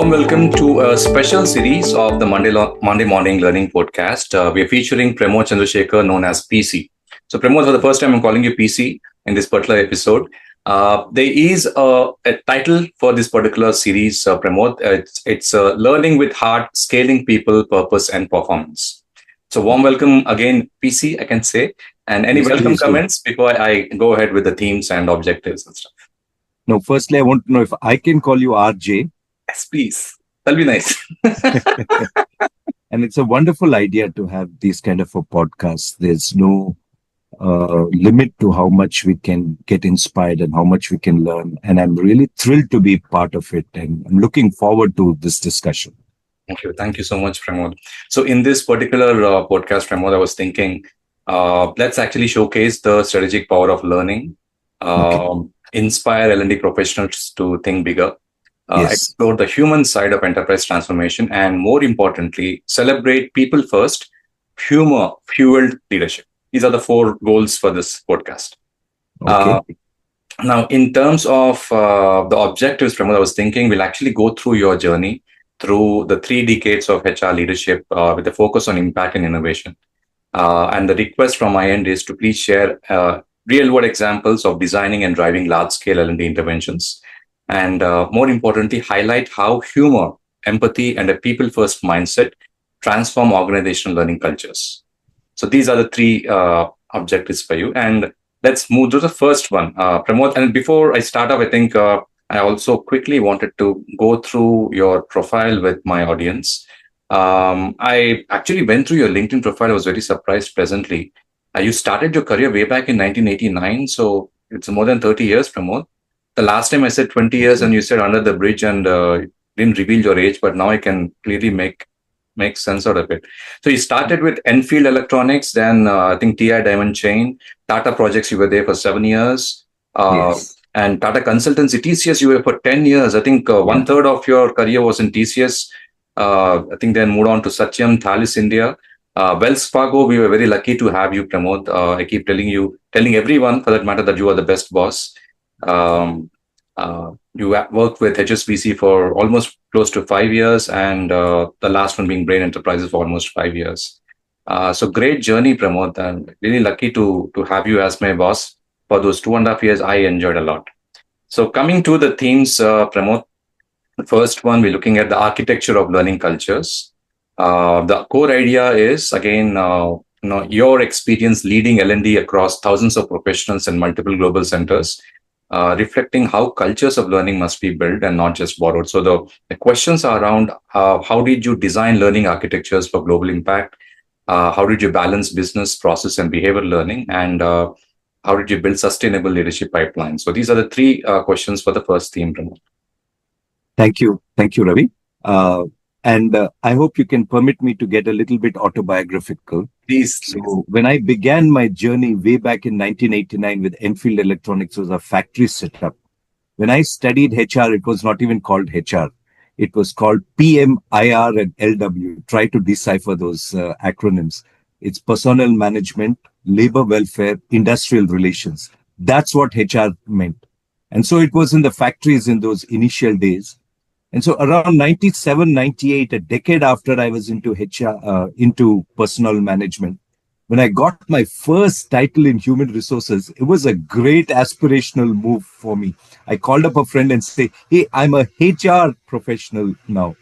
warm welcome to a special series of the Monday Morning Learning Podcast. We are featuring Pramod Chandrasekhar, known as PC. So, Pramod, for the first time, I'm calling you PC in this particular episode. There is a title for this particular series, Pramod. It's Learning with Heart, Scaling People, Purpose, and Performance. So, warm welcome again, PC, I can say. And any welcome comments before I go ahead with the themes and objectives and stuff? No, firstly, I want to know if I can call you RJ. Yes, please. That'll be nice. And it's a wonderful idea to have these kind of a podcast. There's no limit to how much we can get inspired and how much we can learn. And I'm really thrilled to be part of it. And I'm looking forward to this discussion. Thank you. Thank you so much, Pramod. So in this particular podcast, Pramod, I was thinking, let's actually showcase the strategic power of learning, inspire L&D professionals to think bigger, explore the human side of enterprise transformation, and more importantly, celebrate people first, humor-fueled leadership. These are the 4 goals for this podcast. Now, in terms of the objectives, Pramod, I was thinking we'll actually go through your journey through the 3 decades of HR leadership with a focus on impact and innovation. And the request from my end is to please share real-world examples of designing and driving large-scale L&D interventions. And more importantly, highlight how humor, empathy, and a people-first mindset transform organizational learning cultures. So these are the 3 objectives for you. And let's move to the first one, Pramod. And before I start off, I think I also quickly wanted to go through your profile with my audience. I actually went through your LinkedIn profile. I was very surprised pleasantly. You started your career way back in 1989. So it's more than 30 years, Pramod. The last time I said 20 years and you said under the bridge and didn't reveal your age, but now I can clearly make sense out of it. So you started with Enfield Electronics, then I think TI Diamond Chain, Tata Projects, you were there for 7 years. And Tata Consultancy, TCS, you were for 10 years. I think 1/3 of your career was in TCS. I think then moved on to Satyam, Thales India. Wells Fargo, we were very lucky to have you, Pramod. I keep telling everyone for that matter that you are the best boss. You worked with HSBC for almost close to 5 years, and the last one being Brain Enterprises for almost 5 years. So great journey, Pramod, and really lucky to have you as my boss for those 2.5 years. I enjoyed a lot. So coming to the themes, Pramod, the first one, we're looking at the architecture of learning cultures. The core idea is, again, your experience leading L&D across thousands of professionals and multiple global centers, reflecting how cultures of learning must be built and not just borrowed. So the questions are around how did you design learning architectures for global impact? How did you balance business, process, and behavior learning? And how did you build sustainable leadership pipelines? So these are the 3 questions for the first theme, Pramod. Thank you. Thank you, Ravi. And I hope you can permit me to get a little bit autobiographical. Please. So when I began my journey way back in 1989 with Enfield Electronics, was a factory setup. When I studied HR, it was not even called HR. It was called PM, IR, and LW. Try to decipher those acronyms. It's personnel management, labor welfare, industrial relations. That's what HR meant. And so it was in the factories in those initial days. And so around 97, 98, a decade after I was into HR, into personnel management, when I got my first title in human resources, it was a great aspirational move for me. I called up a friend and say, hey, I'm a HR professional now.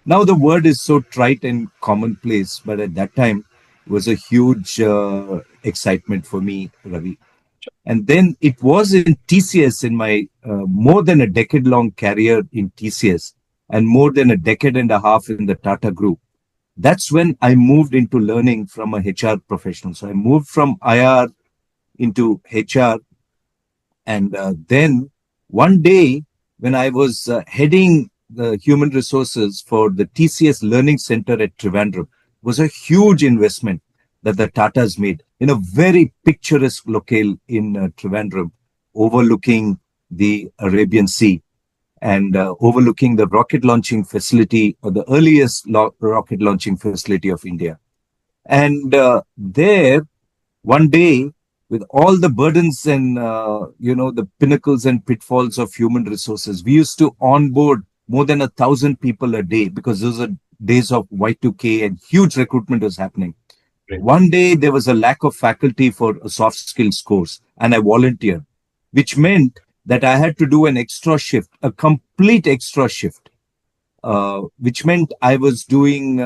Now the word is so trite and commonplace, but at that time, it was a huge excitement for me, Ravi. And then it was in TCS, in my more than a decade-long career in TCS and more than a decade and a half in the Tata Group. That's when I moved into learning from a HR professional. So I moved from IR into HR. And then one day when I was heading the human resources for the TCS Learning Center at Trivandrum, was a huge investment that the Tatas made in a very picturesque locale in Trivandrum, overlooking the Arabian Sea and overlooking the rocket launching facility, or the earliest rocket launching facility of India. And there, one day, with all the burdens and, the pinnacles and pitfalls of human resources, we used to onboard more than 1,000 people a day, because those are days of Y2K and huge recruitment was happening. Great. One day there was a lack of faculty for a soft skills course, and I volunteered, which meant that I had to do an extra shift, a complete extra shift, which meant I was doing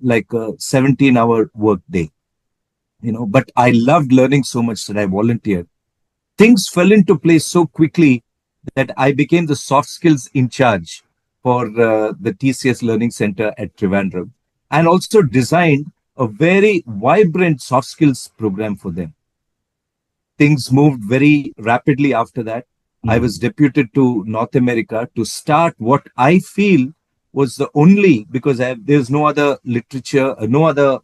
like a 17-hour work day, but I loved learning so much that I volunteered. Things fell into place so quickly that I became the soft skills in charge for the TCS Learning Center at Trivandrum, and also designed a very vibrant soft skills program for them. Things moved very rapidly after that. I was deputed to North America to start what I feel was the only, because there's no other literature, no other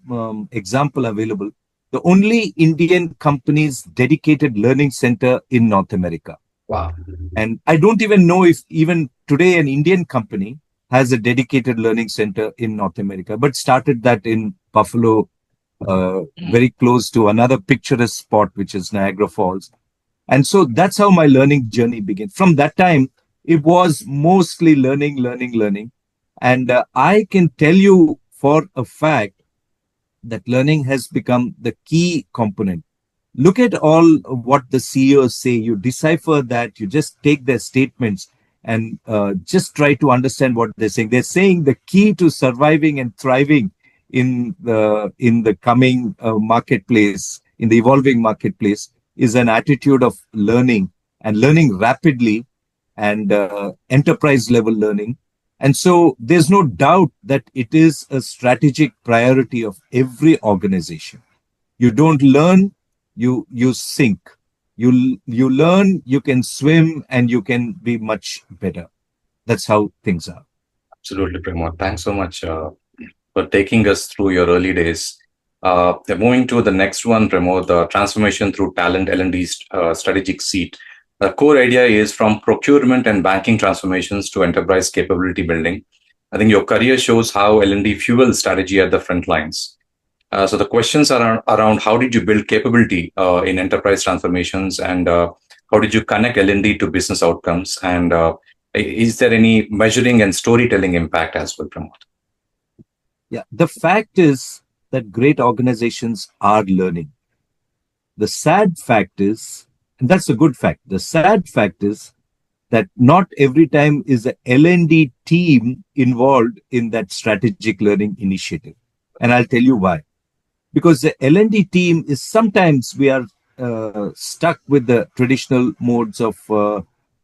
example available, the only Indian company's dedicated learning center in North America. Wow. And I don't even know if even today an Indian company has a dedicated learning center in North America, but started that in Buffalo, very close to another picturesque spot, which is Niagara Falls. And so that's how my learning journey began. From that time, it was mostly learning. And I can tell you for a fact that learning has become the key component. Look at all what the CEOs say. You decipher that, you just take their statements and just try to understand what they're saying. They're saying the key to surviving and thriving in the coming marketplace, in the evolving marketplace, is an attitude of learning, and learning rapidly, and enterprise level learning. And so there's no doubt that it is a strategic priority of every organization. You don't learn, you sink. You learn, you can swim, and you can be much better. That's how things are. Absolutely, Pramod. Thanks so much for taking us through your early days. Moving to the next one, Pramod, the transformation through talent L&D's strategic seat. The core idea is from procurement and banking transformations to enterprise capability building. I think your career shows how L&D fuels strategy at the front lines. So the questions are around how did you build capability in enterprise transformations, and how did you connect L&D to business outcomes, and is there any measuring and storytelling impact as well, Pramod? Yeah, the fact is that great organizations are learning. The sad fact is, and that's a good fact, the sad fact is that not every time is the L&D team involved in that strategic learning initiative. And I'll tell you why. Because the L&D team is sometimes we are stuck with the traditional modes of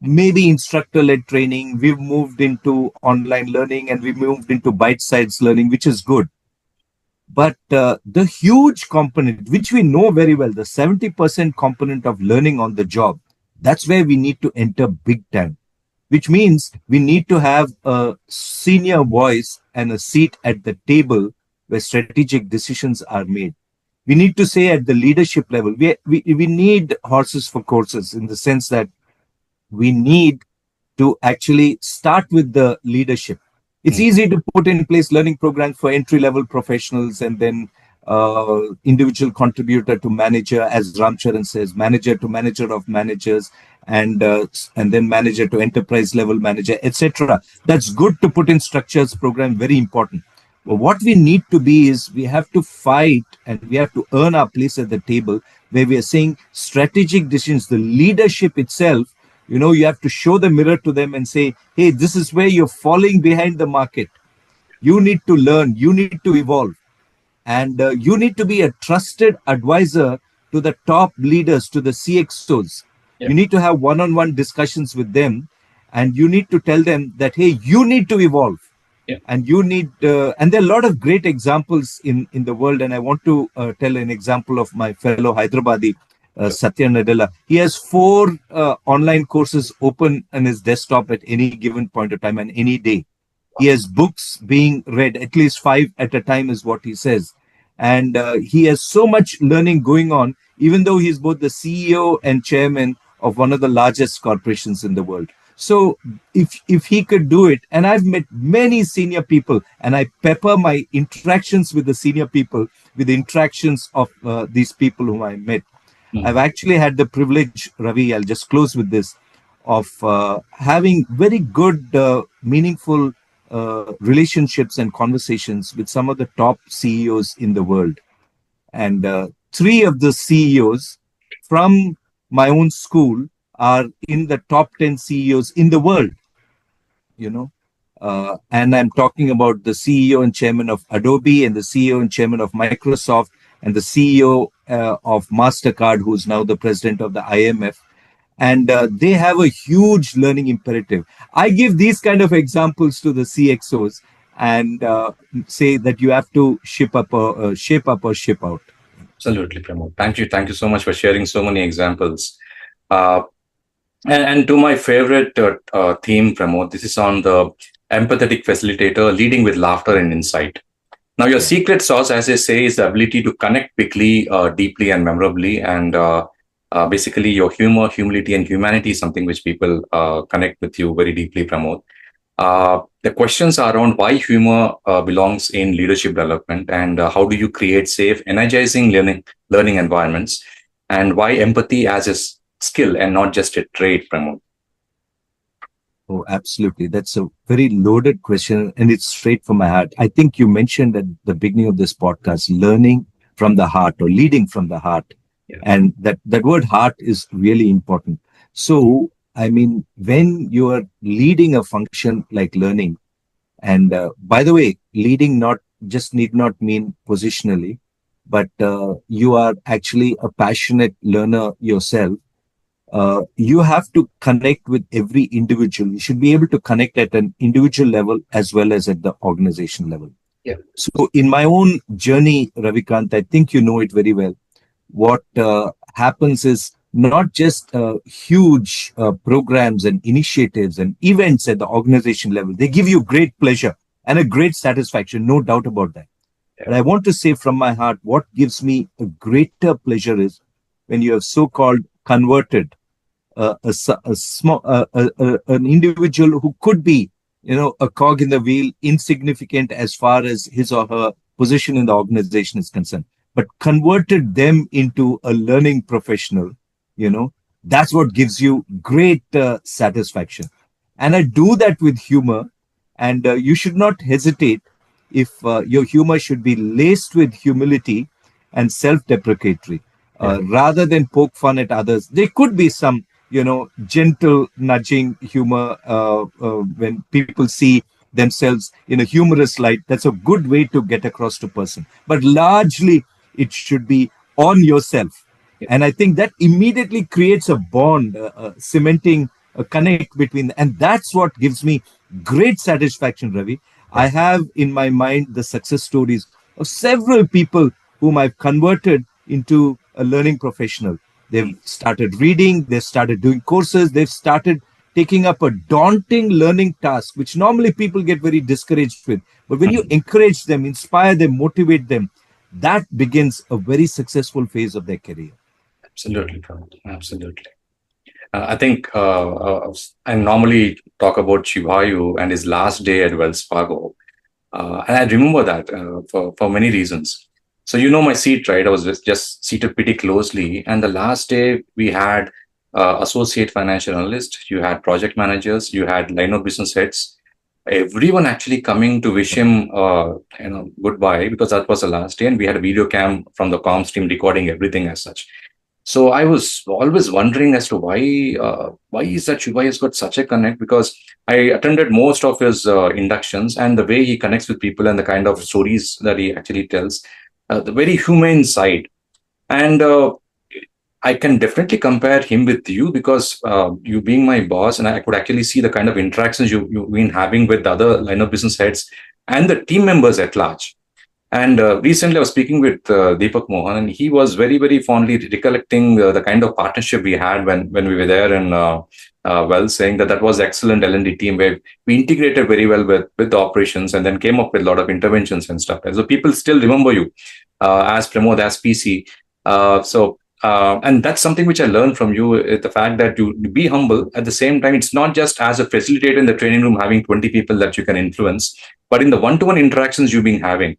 maybe instructor-led training. We've moved into online learning, and we've moved into bite-sized learning, which is good. But the huge component, which we know very well, the 70% component of learning on the job, that's where we need to enter big time, which means we need to have a senior voice and a seat at the table where strategic decisions are made. We need to say at the leadership level, we need horses for courses, in the sense that we need to actually start with the leadership. It's easy to put in place learning programs for entry-level professionals, and then individual contributor to manager, as Ramcharan says, manager to manager of managers, and then manager to enterprise level manager, etc. That's good to put in structures program, very important. But what we need to be is, we have to fight and we have to earn our place at the table, where we are saying strategic decisions, the leadership itself. You have to show the mirror to them and say, hey, this is where you're falling behind the market. You need to learn, you need to evolve. And you need to be a trusted advisor to the top leaders, to the CXOs. Yeah. You need to have one-on-one discussions with them. And you need to tell them that, hey, you need to evolve. Yeah. And you need, and there are a lot of great examples in the world. And I want to tell an example of my fellow Hyderabadi, Satya Nadella. He has 4 online courses open on his desktop at any given point of time and any day. He has books being read, at least 5 at a time is what he says. And he has so much learning going on, even though he's both the CEO and chairman of one of the largest corporations in the world. So if he could do it, and I've met many senior people, and I pepper my interactions with the senior people with the interactions of these people whom I met. I've actually had the privilege, Ravi, I'll just close with this, of having very good, meaningful relationships and conversations with some of the top CEOs in the world. And three of the CEOs from my own school are in the top 10 CEOs in the world, you know. And I'm talking about the CEO and chairman of Adobe, and the CEO and chairman of Microsoft, and the CEO of MasterCard, who's now the president of the IMF. And they have a huge learning imperative. I give these kind of examples to the CXOs and say that you have to shape up or ship out. Absolutely, Pramod. Thank you so much for sharing so many examples. Uh, and to my favorite theme, Pramod, this is on the empathetic facilitator, leading with laughter and insight. Now, your secret sauce, as I say, is the ability to connect quickly, deeply, and memorably. And basically, your humor, humility, and humanity is something which people connect with you very deeply, Pramod. The questions are around why humor belongs in leadership development, and how do you create safe, energizing learning environments, and why empathy as a skill and not just a trait, Pramod. Oh, absolutely. That's a very loaded question, and it's straight from my heart. I think you mentioned at the beginning of this podcast, learning from the heart or leading from the heart. Yeah. And that word heart is really important. So, I mean, when you are leading a function like learning, and by the way, leading not just need not mean positionally, but you are actually a passionate learner yourself. You have to connect with every individual. You should be able to connect at an individual level as well as at the organization level. Yeah. So in my own journey, Ravikant, I think you know it very well. What happens is not just huge programs and initiatives and events at the organization level. They give you great pleasure and a great satisfaction, no doubt about that. Yeah. But I want to say from my heart, what gives me a greater pleasure is when you have so-called converted an individual who could be, a cog in the wheel, insignificant as far as his or her position in the organization is concerned, but converted them into a learning professional. That's what gives you great satisfaction. And I do that with humor, and you should not hesitate if your humor should be laced with humility and self-deprecatory. Rather than poke fun at others, there could be some gentle nudging humor when people see themselves in a humorous light. That's a good way to get across to person. But largely, it should be on yourself. And I think that immediately creates a bond, cementing a connect between. And that's what gives me great satisfaction, Ravi. I have in my mind the success stories of several people whom I've converted into a learning professional. They've started reading, they've started doing courses, they've started taking up a daunting learning task, which normally people get very discouraged with. But when you encourage them, inspire them, motivate them, that begins a very successful phase of their career. Absolutely, Pramod. Absolutely. I think I normally talk about Shivayu and his last day at Wells Fargo. And I remember that for many reasons. So, my seat, right? I was just seated pretty closely. And the last day we had associate financial analyst, you had project managers, you had line of business heads, everyone actually coming to wish him, goodbye, because that was the last day. And we had a video cam from the comms team recording everything as such. So I was always wondering as to why is that Shiva has got such a connect, because I attended most of his inductions, and the way he connects with people and the kind of stories that he actually tells, the very humane side. And I can definitely compare him with you, because you being my boss, and I could actually see the kind of interactions you've been having with the other line of business heads and the team members at large. And recently I was speaking with Deepak Mohan, and he was very, very fondly recollecting the kind of partnership we had when we were there in Wells, saying that was excellent L&D team where we integrated very well with the operations, and then came up with a lot of interventions and stuff. And so people still remember you as Pramod, as PC. And that's something which I learned from you, the fact that you be humble. At the same time, it's not just as a facilitator in the training room having 20 people that you can influence, but in the one-to-one interactions you've been having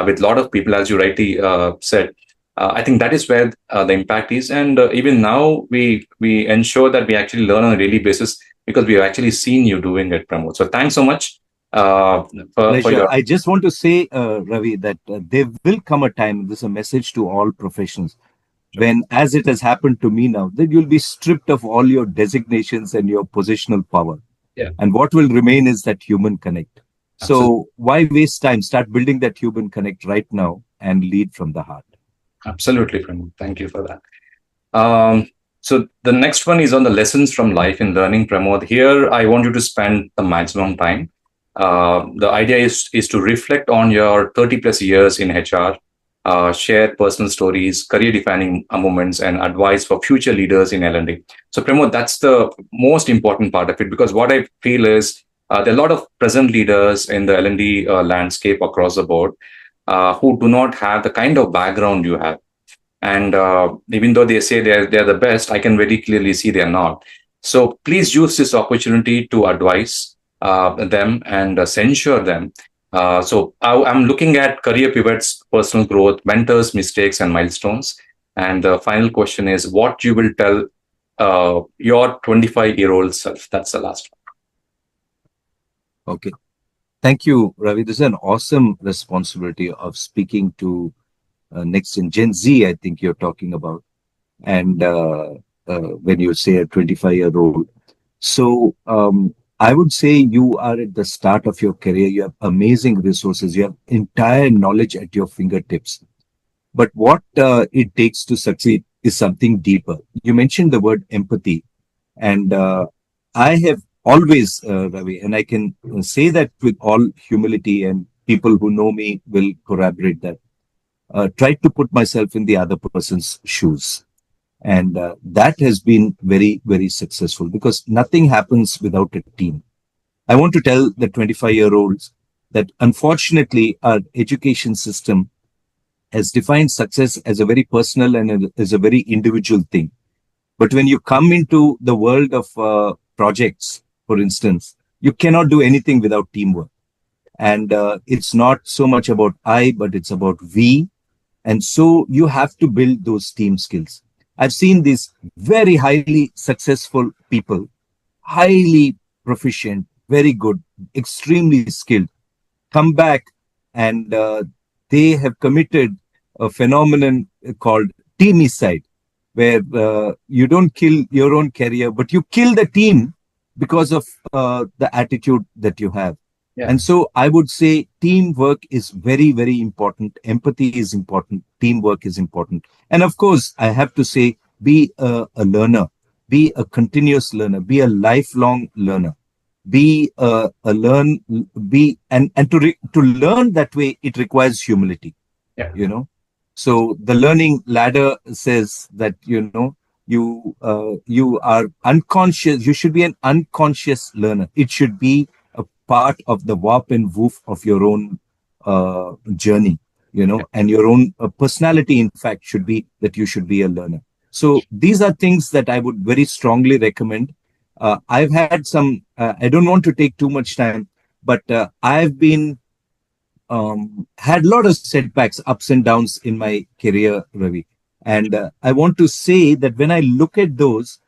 with a lot of people, as you rightly said, I think that is where the impact is. And even now, we ensure that we actually learn on a daily basis because we have actually seen you doing it, Pramod. So thanks so much for Pleasure. your. I just want to say, Ravi, that there will come a time, this is a message to all professions, when, as it has happened to me now, that you'll be stripped of all your designations and your positional power. Yeah, And what will remain is that human connect. absolutely. So why waste time? Start building that human connect right now and lead from the heart. Absolutely, Pramod. Thank you for that. So the next one is on the lessons from life in learning, Pramod. Here, I want you to spend the maximum time. The idea is to reflect on your 30 plus years in HR, share personal stories, career defining moments, and advice for future leaders in L&D. So, Pramod, that's the most important part of it, because what I feel is there are a lot of present leaders in the L&D landscape across the board who do not have the kind of background you have. And even though they say they're the best, I can very clearly see they're not. So please use this opportunity to advise them and censure them. I'm looking at career pivots, personal growth, mentors, mistakes, and milestones. And the final question is what you will tell your 25-year-old self. That's the last Okay. Thank you, Ravi. This is an awesome responsibility of speaking to next Gen Z, I think you're talking about. And when you say a 25-year-old. So I would say you are at the start of your career. You have amazing resources. You have entire knowledge at your fingertips. But what it takes to succeed is something deeper. You mentioned the word empathy. And I have always, Ravi, and I can say that with all humility, and people who know me will corroborate that, tried to put myself in the other person's shoes. And that has been very, very successful because nothing happens without a team. I want to tell the 25-year-olds that unfortunately our education system has defined success as a very personal and as a very individual thing. But when you come into the world of projects, for instance, you cannot do anything without teamwork. And it's not so much about I, but it's about we. And so you have to build those team skills. I've seen these very highly successful people, highly proficient, very good, extremely skilled, come back and they have committed a phenomenon called teamicide, where you don't kill your own career, but you kill the team because of the attitude that you have. Yeah. And so I would say teamwork is very, very important. Empathy is important. Teamwork is important. And of course, I have to say, be a learner, be a continuous learner, be a lifelong learner, be a learn, be, and to learn that way, it requires humility, Yeah. you know. So the learning ladder says that, you know, you are unconscious. You should be an unconscious learner. It should be a part of the warp and woof of your own journey, you know, and your own personality, in fact, should be that you should be a learner. So these are things that I would very strongly recommend. I've had some, I don't want to take too much time, but I've been had a lot of setbacks, ups and downs in my career, Ravi. And I want to say that when I look at those,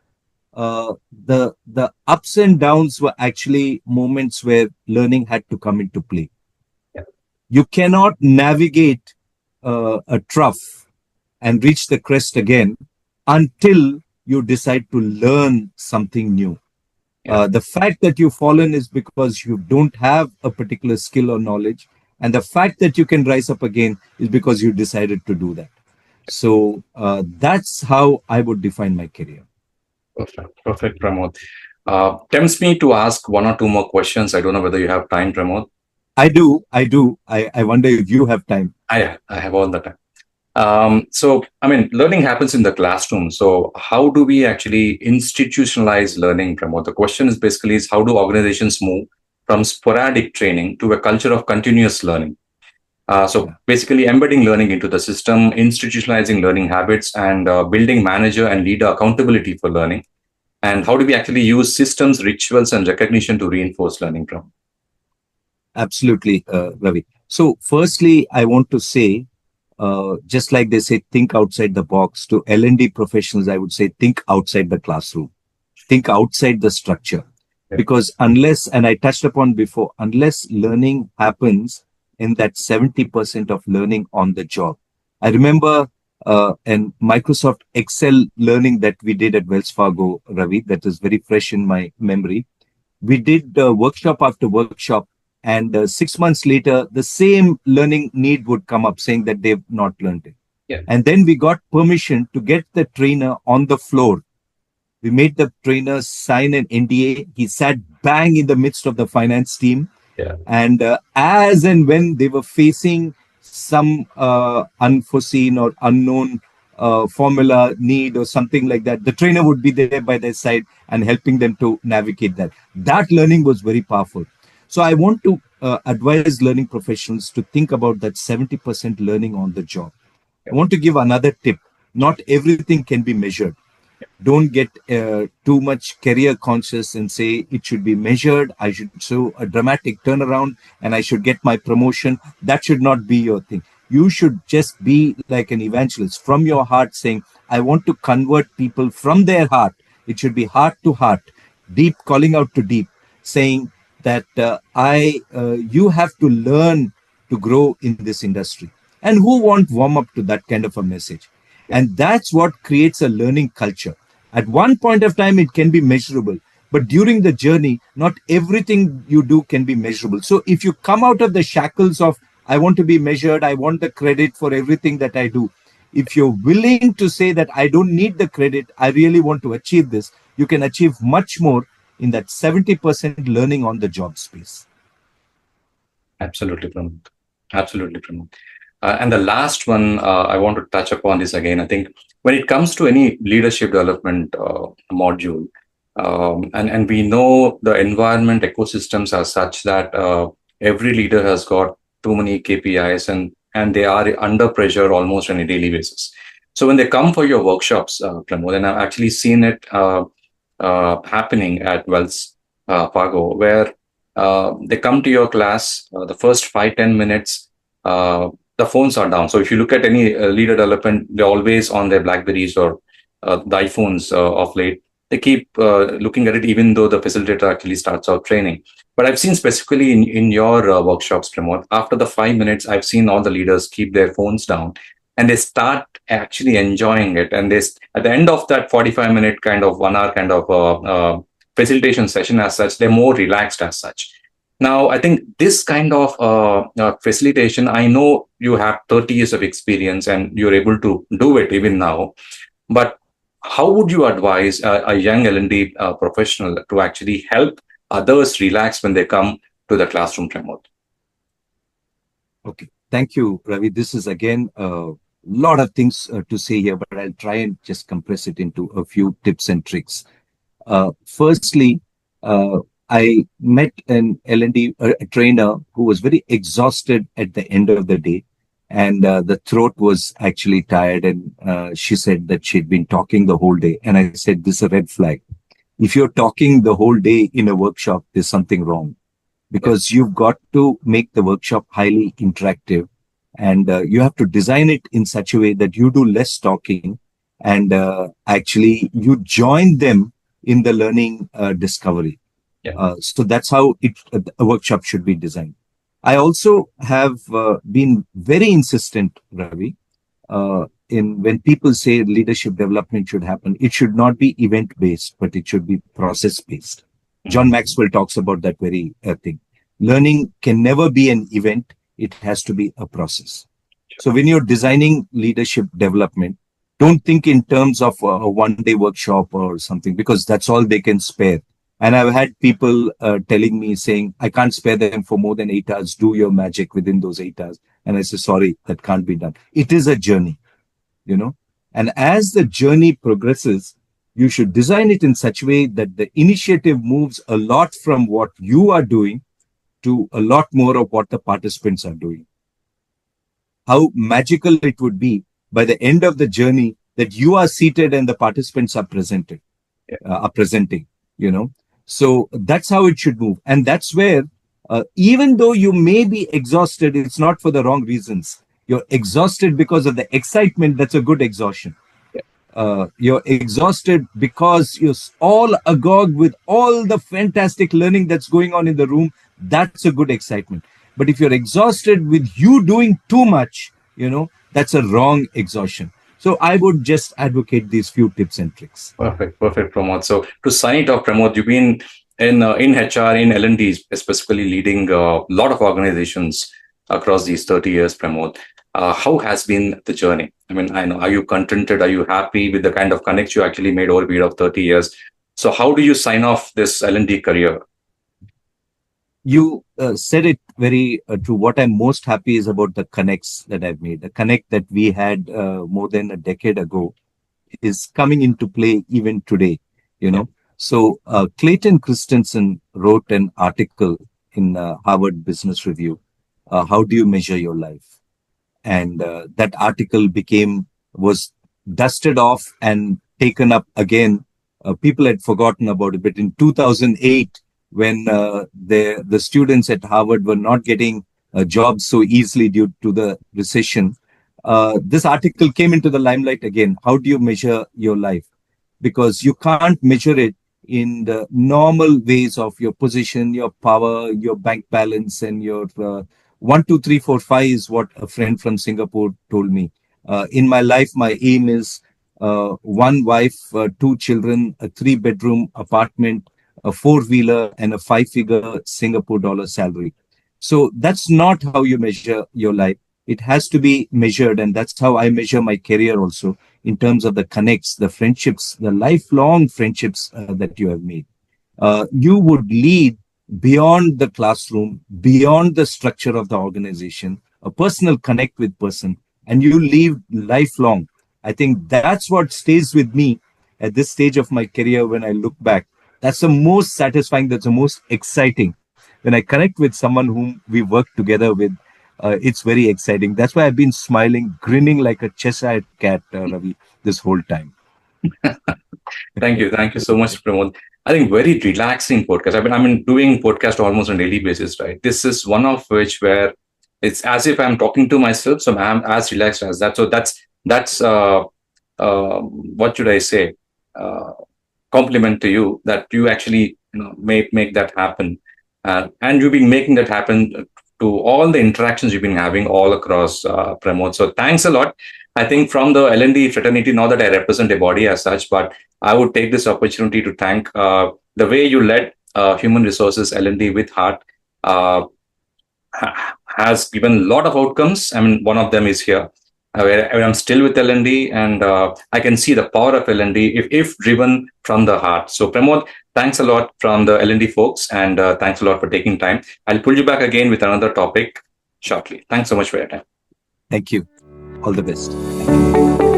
the ups and downs were actually moments where learning had to come into play. Yeah. You cannot navigate a trough and reach the crest again until you decide to learn something new. Yeah. The fact that you've fallen is because you don't have a particular skill or knowledge. And the fact that you can rise up again is because you decided to do that. So that's how I would define my career. Perfect, Pramod. Tempts me to ask one or two more questions. I don't know whether you have time, Pramod. I do. I wonder if you have time. I have all the time. I mean, learning happens in the classroom. So how do we actually institutionalize learning, Pramod? The question is basically is how do organizations move from sporadic training to a culture of continuous learning? Basically embedding learning into the system, institutionalizing learning habits, and building manager and leader accountability for learning. And how do we actually use systems, rituals, and recognition to reinforce learning from? Absolutely, Ravi. So firstly, I want to say just like they say, think outside the box. To L&D professionals, I would say, think outside the classroom, think outside the structure. Yeah. Because unless, and I touched upon before, unless learning happens in that 70% of learning on the job. I remember an Microsoft Excel learning that we did at Wells Fargo, Ravi, that is very fresh in my memory. We did workshop after workshop, and 6 months later, the same learning need would come up saying that they've not learned it. Yeah. And then we got permission to get the trainer on the floor. We made the trainer sign an NDA. He sat bang in the midst of the finance team. Yeah. And as and when they were facing some unforeseen or unknown formula need or something like that, the trainer would be there by their side and helping them to navigate that. That learning was very powerful. So I want to advise learning professionals to think about that 70% learning on the job. I want to give another tip. Not everything can be measured. Don't get too much career conscious and say it should be measured. I should show a dramatic turnaround and I should get my promotion. That should not be your thing. You should just be like an evangelist from your heart saying, I want to convert people from their heart. It should be heart to heart, deep, calling out to deep, saying that you have to learn to grow in this industry. And who won't warm up to that kind of a message? And that's what creates a learning culture. At one point of time, it can be measurable. But during the journey, not everything you do can be measurable. So if you come out of the shackles of, I want to be measured, I want the credit for everything that I do. If you're willing to say that I don't need the credit, I really want to achieve this, you can achieve much more in that 70% learning on the job space. Absolutely, Pramod. Absolutely, Pramod. And the last one I want to touch upon this again. I think when it comes to any leadership development module, and we know the environment ecosystems are such that every leader has got too many KPIs and they are under pressure almost on a daily basis. So when they come for your workshops, Pramod, and I've actually seen it happening at Wells Fargo, where they come to your class, the first 5-10 minutes, the phones are down. So if you look at any leader development, they're always on their Blackberries or the iPhones of late. They keep looking at it, even though the facilitator actually starts out training. But I've seen specifically in your workshops, Pramod, after the 5 minutes, I've seen all the leaders keep their phones down and they start actually enjoying it. And at the end of that 45-minute kind of 1 hour kind of facilitation session as such, they're more relaxed as such. Now, I think this kind of facilitation, I know you have 30 years of experience and you're able to do it even now. But how would you advise a young L&D professional to actually help others relax when they come to the classroom, Pramod? Okay. Thank you, Ravi. This is again a lot of things to say here, but I'll try and just compress it into a few tips and tricks. Firstly, I met an L&D trainer who was very exhausted at the end of the day, and the throat was actually tired. And she said that she'd been talking the whole day. And I said, this is a red flag. If you're talking the whole day in a workshop, there's something wrong, because you've got to make the workshop highly interactive, and you have to design it in such a way that you do less talking and actually you join them in the learning discovery. Yeah. So that's how a workshop should be designed. I also have been very insistent, Ravi, in when people say leadership development should happen, it should not be event-based, but it should be process-based. John Maxwell talks about that very thing. Learning can never be an event. It has to be a process. So when you're designing leadership development, don't think in terms of a one-day workshop or something, because that's all they can spare. And I've had people telling me, saying, I can't spare them for more than 8 hours. Do your magic within those 8 hours. And I say, sorry, that can't be done. It is a journey, you know. And as the journey progresses, you should design it in such a way that the initiative moves a lot from what you are doing to a lot more of what the participants are doing. How magical it would be by the end of the journey that you are seated and the participants are presenting, you know. So that's how it should move. And that's where, even though you may be exhausted, it's not for the wrong reasons. You're exhausted because of the excitement. That's a good exhaustion. You're exhausted because you're all agog with all the fantastic learning that's going on in the room. That's a good excitement. But if you're exhausted with you doing too much, that's a wrong exhaustion. So I would just advocate these few tips and tricks. Perfect, Pramod. So to sign it off, Pramod, you've been in HR, in L&D, specifically leading a lot of organizations across these 30 years, Pramod. How has been the journey? I mean, I know, are you contented? Are you happy with the kind of connects you actually made over a period of 30 years? So how do you sign off this L&D career? You said it very true. What I'm most happy is about the connects that I've made. The connect that we had more than a decade ago is coming into play even today, So Clayton Christensen wrote an article in Harvard Business Review. How do you measure your life? And that article was dusted off and taken up again. People had forgotten about it, but in 2008, when the students at Harvard were not getting jobs so easily due to the recession, this article came into the limelight again. How do you measure your life? Because you can't measure it in the normal ways of your position, your power, your bank balance, and your 1, 2, 3, 4, 5 is what a friend from Singapore told me. In my life, my aim is one wife, 2 children, a 3-bedroom apartment, a 4-wheeler, and a 5-figure Singapore dollar salary. So that's not how you measure your life. It has to be measured, and that's how I measure my career also, in terms of the connects, the friendships, the lifelong friendships that you have made. You would lead beyond the classroom, beyond the structure of the organization, a personal connect with person, and you live lifelong. I think that's what stays with me at this stage of my career. When I look back, that's the most satisfying, that's the most exciting. When I connect with someone whom we work together with, it's very exciting. That's why I've been smiling, grinning like a Cheshire cat, Ravi, this whole time. Thank you so much, Pramod. I think very relaxing podcast. I mean, doing podcast almost on a daily basis, right? This is one of which where it's as if I'm talking to myself, so I'm as relaxed as that. So that's what should I say? Compliment to you that you actually make that happen, and you've been making that happen to all the interactions you've been having all across, Pramod. So thanks a lot. I think from the L&D fraternity, not that I represent a body as such, but I would take this opportunity to thank the way you led human resources L&D with heart. Has given a lot of outcomes. I mean, one of them is here. Where I'm still with L&D, and I can see the power of L&D if driven from the heart. So Pramod, thanks a lot from the L&D folks, and thanks a lot for taking time. I'll pull you back again with another topic shortly. Thanks so much for your time. Thank you. All the best.